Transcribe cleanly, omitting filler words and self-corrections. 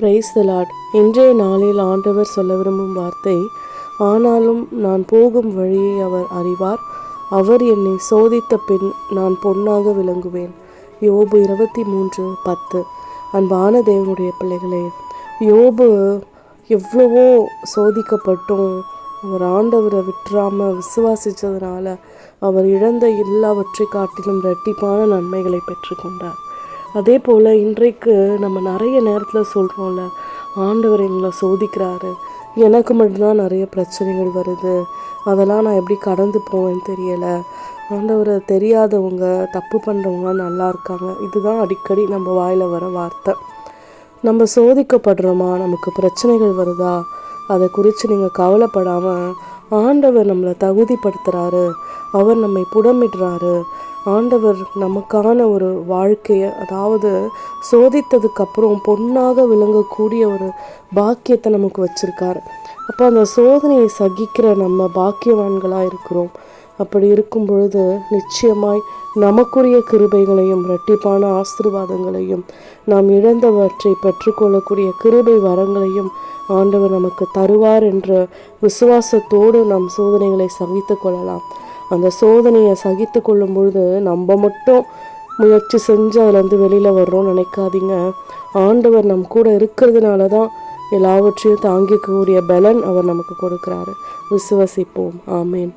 Praise the Lord. இன்றைய நாளில் ஆண்டவர் சொல்ல விரும்பும் வார்த்தை, ஆனாலும் நான் போகும் வழியை அவர் அறிவார், அவர் என்னை சோதித்த பின் நான் பொன்னாக விளங்குவேன். யோபு 23:10. அன்பான தேவனுடைய பிள்ளைகளே, யோபு எவ்வளவோ சோதிக்கப்பட்டும் அவர் ஆண்டவரை விட்டுறாமல் விசுவாசித்ததுனால அவர் இழந்த எல்லாவற்றை காட்டிலும் இரட்டிப்பான நன்மைகளை பெற்றுக்கொண்டார். அதே போல் இன்றைக்கு நம்ம நிறைய நேரத்தில் சொல்கிறோம்ல, ஆண்டவர் எங்களை சோதிக்கிறாரு, எனக்கு மட்டும்தான் நிறைய பிரச்சனைகள் வருது, அதெல்லாம் நான் எப்படி கடந்து போவேன்னு தெரியலை, ஆண்டவரை தெரியாதவங்க தப்பு பண்ணுறவங்க நல்லா இருக்காங்க. இதுதான் அடிக்கடி நம்ம வாயில் வர வார்த்தை. நம்ம சோதிக்கப்படுறோமா, நமக்கு பிரச்சனைகள் வருதா, அதை குறித்து நீங்கள் கவலைப்படாமல் ஆண்டவர் நம்மளை தகுதிப்படுத்துகிறாரு, அவர் நம்மை புடமிடுறாரு. ஆண்டவர் நமக்கான ஒரு வாழ்க்கையை, அதாவது சோதித்ததுக்கப்புறம் பொன்னாக விளங்கக்கூடிய ஒரு பாக்கியத்தை நமக்கு வச்சுருக்காரு. அப்போ அந்த சோதனையை சகிக்கிற நம்ம பாக்கியவான்களாக இருக்கிறோம். அப்படி இருக்கும் பொழுது நிச்சயமாய் நமக்குரிய கிருபைகளையும் இரட்டிப்பான ஆசீர்வாதங்களையும் நாம் இழந்தவற்றை பெற்றுக்கொள்ளக்கூடிய கிருபை வரங்களையும் ஆண்டவர் நமக்கு தருவார் என்ற விசுவாசத்தோடு நாம் சோதனைகளை சகித்து கொள்ளலாம். அந்த சோதனையை சகித்து கொள்ளும் பொழுது நம்ம மட்டும் முயற்சி செஞ்சு அதுலேருந்து வெளியில் வர்றோம்னு நினைக்காதீங்க. ஆண்டவர் நம் கூட இருக்கிறதுனால தான் எல்லாவற்றையும் தாங்கிக்கக்கூடிய பலன் அவர் நமக்கு கொடுக்குறாரு. விசுவசிப்போம். ஆமேன்.